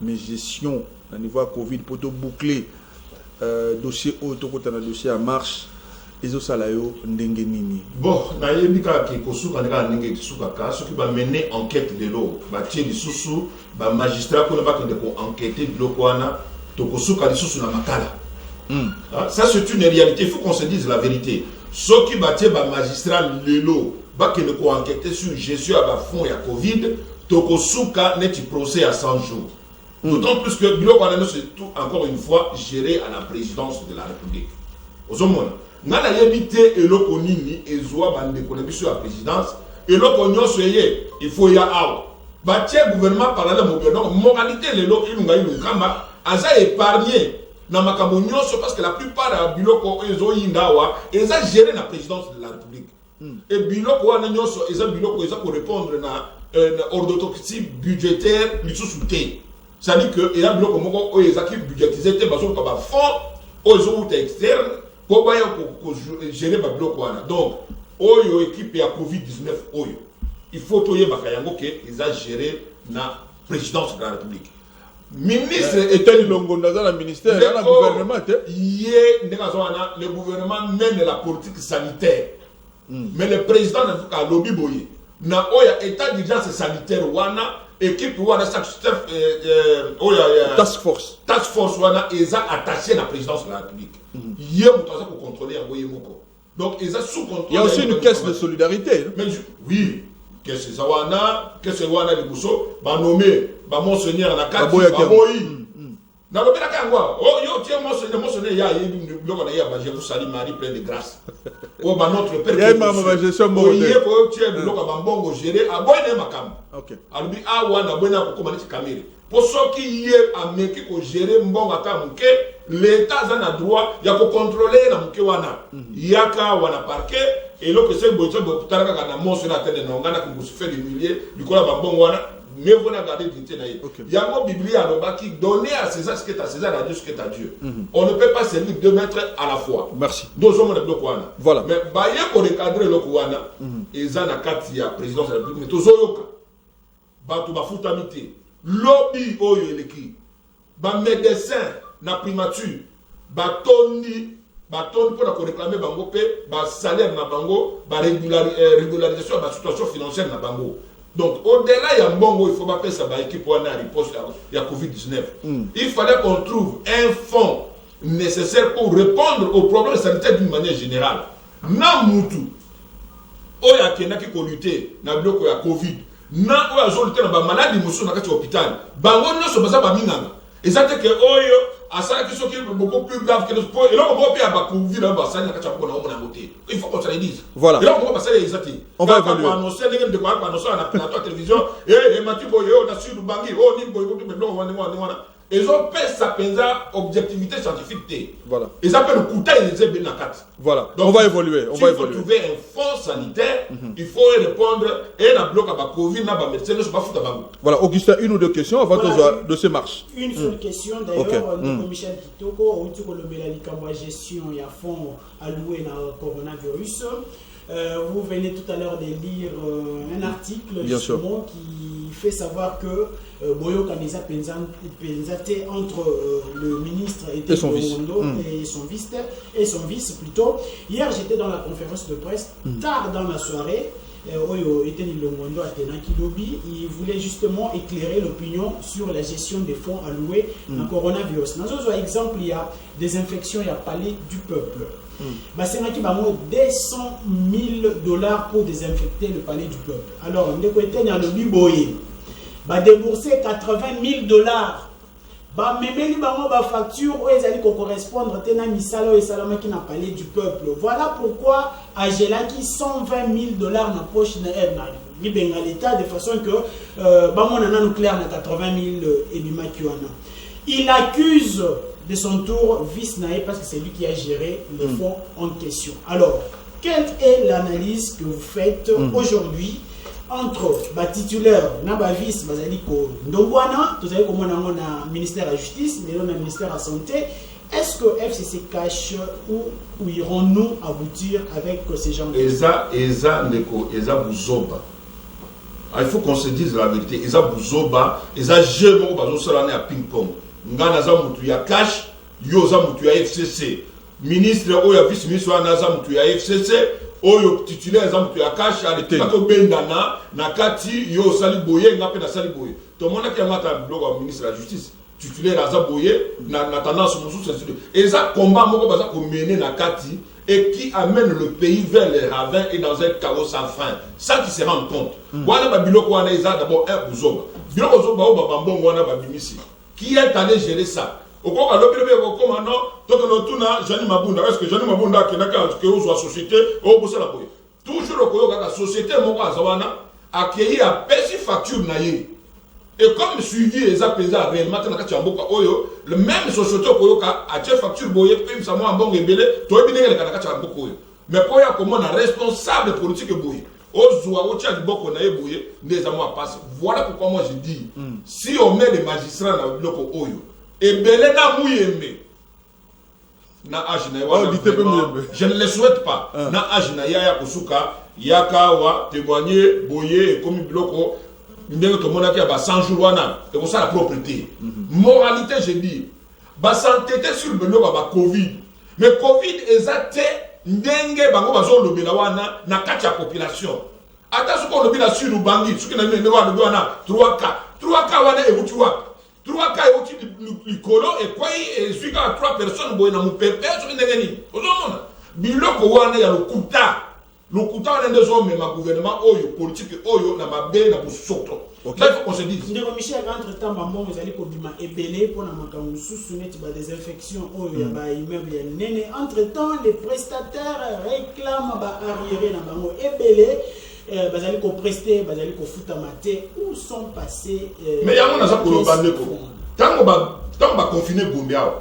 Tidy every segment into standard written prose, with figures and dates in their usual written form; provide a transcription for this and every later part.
mais gestion au niveau Covid pour te boucler dossier auto côté dossier en marche les autres salayo ndenge nini. Bon, na yebika ki kosuka ndeka ndenge kisuka ka ce qui va mener enquête de l'eau ba tie di susu ba magistrat ko ba kende ko enquêter biloko wana to kosuka di susu na makala. Ça c'est une réalité, il faut qu'on se dise la vérité. Ce qui va tie ba magistrat lelo ba kende ko enquêter sur gestion à ba fond ya Covid to kosuka neti procès à 100 jours. D'autant plus que biloko wana c'est tout encore une fois géré à la présidence de la République. Ozomona nana yebite eloko nini ezwa bande ko na biso ya présidence eloko nyonso yeye il faut ya awa batie gouvernement parallèle mo bien donc moralité lelo ilunga ilungama aza épargné na makambo nyonso parce que la plupart ya biloko ezo yindawa eza géré na présidence de la République et biloko wana nyonso eza biloko eza pour répondre na orthodoxie budgétaire lisusu te. Ça dit que il y a biloko moko eza ki budgétisé te bazo ko ba fond ozo uta externe pour gérer ma bloc. Donc, oyo équipe à Covid-19 oyo. Il faut toyer bakayango que ils a géré la présidence de la République. Ministre était longo dans le ministère, dans le gouvernement. Le gouvernement mène la politique sanitaire. Mais le président n'a lobby boye. Na oya état d'urgence sanitaire wana équipe wana task force wana ils a attaché la présidence de la République. Il y a pour contrôler un boye moko. Donc ils a sous contrôle. Il y a aussi une caisse de solidarité. Mais oui, qu'est-ce que wana de Bousso ba nommé ba monseigneur na kati ba boyi. Na lobela kangwa oh yo tie monseigneur ya yebi biloko na ya ba je vous salue Marie pleine de grâce. Oh ba notre père. Il y a ma gestion mo. Il y a ko tie biloko ba mbongo gérer a boy na makam. OK. Alubi a wana boyna ko komani kamere. Pour ceux qui y a meki ko gérer mbongo ata muke l'état a na droit ya ko contrôler na muke wana. Yaka wana parquet et lo que c'est boito bo taraka na monseigneur tene na ngana ko se faire humilier bikola ba mbongo wana. Mais vous n'avez dignité naïe. Il y a un Bible qui donne à César ce qui est à César, à Dieu ce qui est à Dieu. On ne peut pas servir deux maîtres à la fois. Merci. Deux hommes de Blokwana. Voilà. Mais Baye pour recadrer le Kouana, ils ont la carte il y a présidence de la République. Mais tous Oyoka, Batu Bafutamité, lobby Oyo Eleki, Ba médecin na primature, Batoni pour réclamer Bango P, Ba salaire na Bango, Ba régularisation de la situation financière na Bango. Donc, au-delà, il y a un bon il faut pas faire ça, l'équipe pour la riposte, il y a Covid-19. Il fallait qu'on trouve un fonds nécessaire pour répondre aux problèmes sanitaires d'une manière générale. Namutu, oya kenaki ko lutter na biloko ya Covid. Na oya zo lutter na ba maladie musu na kati hôpital. Bango nyoso baza ba minganga. Ezate que oyo asala kiso ki beaucoup plus grave que le sport et là on va pas ba Covid na ba sanya na kati ko na omona moté. Il faut qu'on se le dise. Voilà. Et là on va passer les exati. On va évaluer. On va annoncer les de quoi annoncer à la télévision et Matibo yo na sur Bangi oh ni boy ko no wana. Ils ont fait sa objectivité scientifique. Voilà. Ils appellent le coût et les Voilà. Donc, on va évoluer. Il faut trouver un fonds sanitaire. Il faut répondre et la bloc à la Covid, na ba médecin, ne se pas foutre à Bango. Voilà. Augustin, une ou deux questions avant que de ces marches. Une seule question d'ailleurs. Michel Kitoko, on dit que le Bélalikamwa gestion, il y a fonds alloués dans le coronavirus. Vous venez tout à l'heure de lire un article justement qui fait savoir que Boyo Kaneza Penzate entre le ministre et son vice et son vice plutôt. Hier j'étais dans la conférence de presse tard dans la soirée. Oyo était Longondo Atena Kidobi, il voulait justement éclairer l'opinion sur la gestion des fonds alloués au coronavirus. Dans un exemple, il y a des infections, il y a palais du peuple. C'est $200 000 pour désinfecter le palais du peuple. Alors, on a le Biboye, débourser $80 000. Même ba facture où ils allaient correspondre à misalo et salama qui n'a palais du peuple. Voilà pourquoi Agela qui $120 000 dans la poche de l'État de façon que bamona nucléaire na 80 000 ebima kiwana. Il accuse de son tour vice naé parce que c'est lui qui a géré le fonds en question. Alors, quelle est l'analyse que vous faites aujourd'hui entre le titulaire et vice Bazaliko Ndongwana, tout savez comment on a ministère de la Justice, mais on a ministère de la Santé. Est-ce que FCC cache ou irons-nous aboutir avec ces gens? Eza Buzoba. il faut qu'on se dise la vérité. Ils ont Bouzoba, ils ont jeu à ping-pong. Ngana za mutu ya cash, yo za mutu ya FCC. Ministre oyo vice-ministre na za mutu ya FCC, oyo titulaire za mutu ya cash, ale tikato bendana na kati yo sali boye ngape na sali boye. To mona ki amata bloc ministre de la justice. Titulaire za boye na tendance musu sensible. Et ça combat moko baza ko mener na kati et qui amène le pays vers les ravins et dans un chaos sans fin. Ça qui se rend compte. Wana ba biloko wana eza d'abord un Bouzoba. Biloko zoba o ba mbongo wana ba bimisi. Qui est allé gérer ça? Au cours de l'opération, Jeanne Mabunda, est-ce que Jeanne Mabunda qui n'a qu'à la société, au bout de la poche. Toujours la société, mon Zawana, a accueilli à pèse facture naïe. Et comme suivi les apaisés réellement, le même société a fait facture boye, puis ça m'a bon ébélé, tu as bien les mais pour y a comment un responsable politique boye. Voilà pourquoi moi je dis, si on met les magistrats dans le bloc Oyo, et belé na mouyembe, na ajina je ne le souhaite pas. Na ajina ya kosuka, yaka wa témoigner, boyer, et comme bloc ndenge to monaki ya 100 jours wana, et pour ça la propriété. Moralité je dis, ba santé sur le bloc ba Covid, mais Covid ezate ndenge bango bazo lobela wana na kati ya population. Ata suko lobela sur ubangi, suki na ndenge wana wana 3K wana ebuti wa. 3K ebuti likolo et quoi et suki à 3 personnes boye na mupepe suki ndenge ni. Ozomona biloko wana ya lokuta. Lokuta wana ndezo mema gouvernement oyo politique oyo na mabe na busoto. Il faut qu'on se dise. Ndeko Michel entre-temps bambo ezali ko bima ebele pour na makambo susu neti ba désinfection oyo ya ba immeuble ya nene. Entre-temps les prestataires réclament ba arriéré na bango ebele. Bazali ko prester, bazali ko futa maté. Où sont passés mais yango na za ko lobande ko. Tango ba confiner Gombe awo.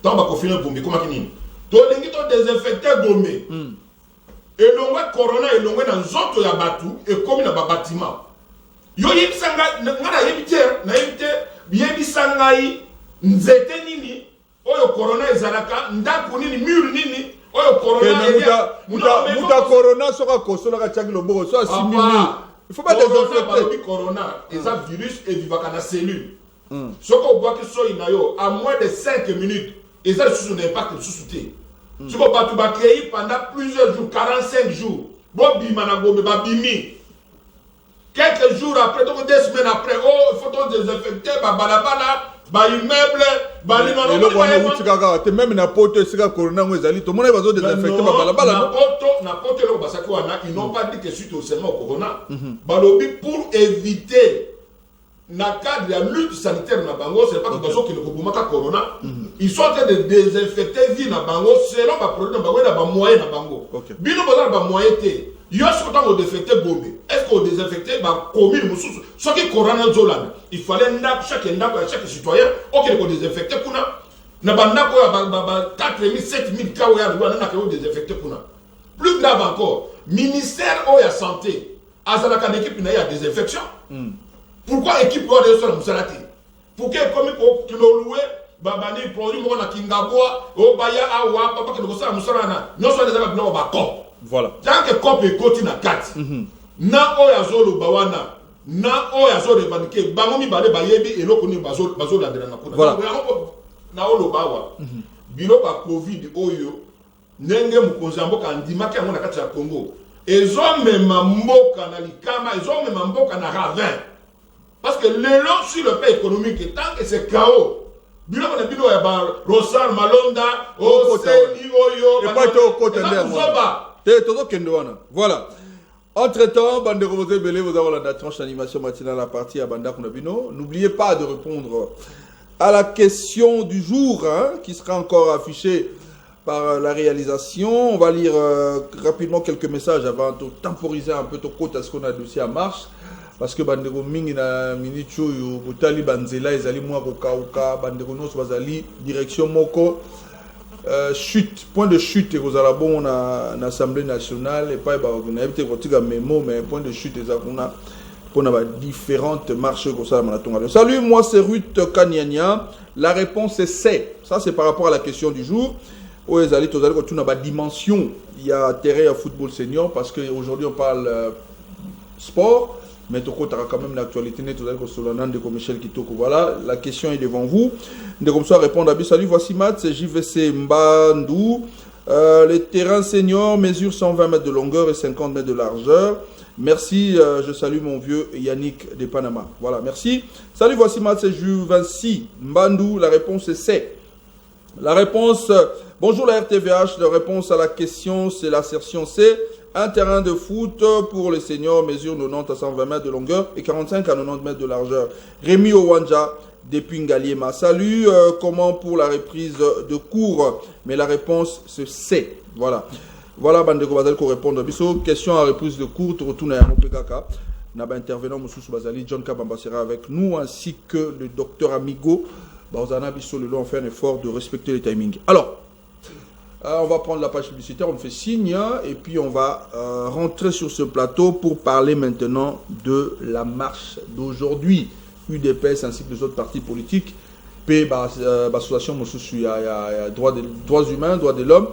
Tango ba confiner Gombe comment kini? To lingi to désinfecter Gombe. Et l'on corona et l'on na nzoto ya batu et comme na ba bâtiment. Yo yebisanga ngana yebisanga nzete nini oyo corona ezalaka ndaku nini mur nini oyo corona muta corona soka kosola ka tchaki loboko so asimili il faut pas désinfecter corona eza virus et vivaka na cellule soko boaki so inayo à moins de 5 minutes eza sous un impact sous té soko batu ba créé pendant plusieurs jours 45 jours bo bima na Gombe ba bimi. Quelques jours après, donc 2 semaines après, oh, il faut désinfecter, balabala, immeuble, même na poto sika corona ngezali to mona bazo désinfecter balabala na poto lo basako wana ils n'ont pas dit que suite au seulement corona balobi pour éviter na cadre de la lutte sanitaire na bango c'est pas que bazo ki le kobomaka corona ils sont en train de désinfecter vie na bango selon ba produit na bango na ba moyen na bango bino bazala ba moyen te. Yo est-ce qu'on désinfecté Gombe? Est-ce qu'on désinfecté ma commune Moussous? Ce qui est Corona Zolan, il fallait chaque citoyen, ok, qu'on désinfecté pour nous. N'a pas 4 000, 7 000 cas où il y a désinfecté pour nous. Plus grave encore, ministère de la santé, Azalaka l'équipe n'a pas de désinfection. Pourquoi l'équipe doit être sur la Moussalati? Pourquoi comme il faut louer? Babani produit mon Kingaboa, Obaya Awa, papa qui nous a Moussalana, non seulement des amis, non, voilà. Tant que cop est côté na 4. Na oyazo lo bawana. Na oyazo le banike. Bangomi bale bayebi et loko ni bazo la de na kuna. Voilà. Na olo bawa. Bilo ba Covid oyo. Nenge mukonzambo ka ndimaki amona kati ya Congo. Ezo mema mboka na likama, ezo mema mboka na ravin. Parce que le long sur le plan économique, tant que c'est chaos. Bilo na bilo ya ba Rosal Malonda, Oseni oyo. Et pas au côté voilà. Entre-temps, bande Rosé Belé, vous avez la tranche d'animation matinale à partir à Banda Konabino. N'oubliez pas de répondre à la question du jour, hein, qui sera encore affichée par la réalisation. On va lire rapidement quelques messages avant de temporiser un peu ton côté à ce qu'on a dossier à marche. Parce que Bandero Mingi na Minicho, Botali Banzela, Ezali Mouakoka, Bandero Nos Bazali, direction Moko. Chute, point de chute, vous allez bon à l'Assemblée nationale et pas on a évité votre mémo, mais point de chute, on a différentes marches. Salut, moi c'est Ruth Kanyanya. La réponse est C. Ça c'est par rapport à la question du jour. Où les alliés, vous allez quand on a dimension, il y a terrain à football senior parce qu'aujourd'hui on parle sport. mais toko t'as quand même l'actualité net de Solana de Michel Kitoko. Voilà, la question est devant vous. De comme ça répondre à salut, voici Matt, c'est JVC Mbandou. Les terrains seniors mesurent 120 mètres de longueur et 50 mètres de largeur. Merci, je salue mon vieux Yannick de Panama. Voilà, merci. Salut, voici Matt, c'est Juvinci Mbandou. La réponse est C. La réponse, bonjour la RTVH, la réponse à la question, c'est l'assertion C. Un terrain de foot pour les seniors mesure 90 à 120 mètres de longueur et 45 à 90 mètres de largeur. Rémi Owanja, depuis Ngaliema. Salut, comment pour la reprise de cours? Mais la réponse, c'est C. Voilà. Voilà, Bandeko Bazali, qu'on répond à Bisso. Question à reprise de cours, tu retournes à Mopekaka. Naba intervenant, Moussou Bazali, John Kabamba sera avec nous, ainsi que le docteur Amigo. Bazana Bisso, le long, on fait un effort de respecter les timings. Alors, on va prendre la page publicitaire, on fait signe, et puis on va rentrer sur ce plateau pour parler maintenant de la marche d'aujourd'hui. UDPS ainsi que les autres partis politiques, P, l'association droits humains, droits de l'homme,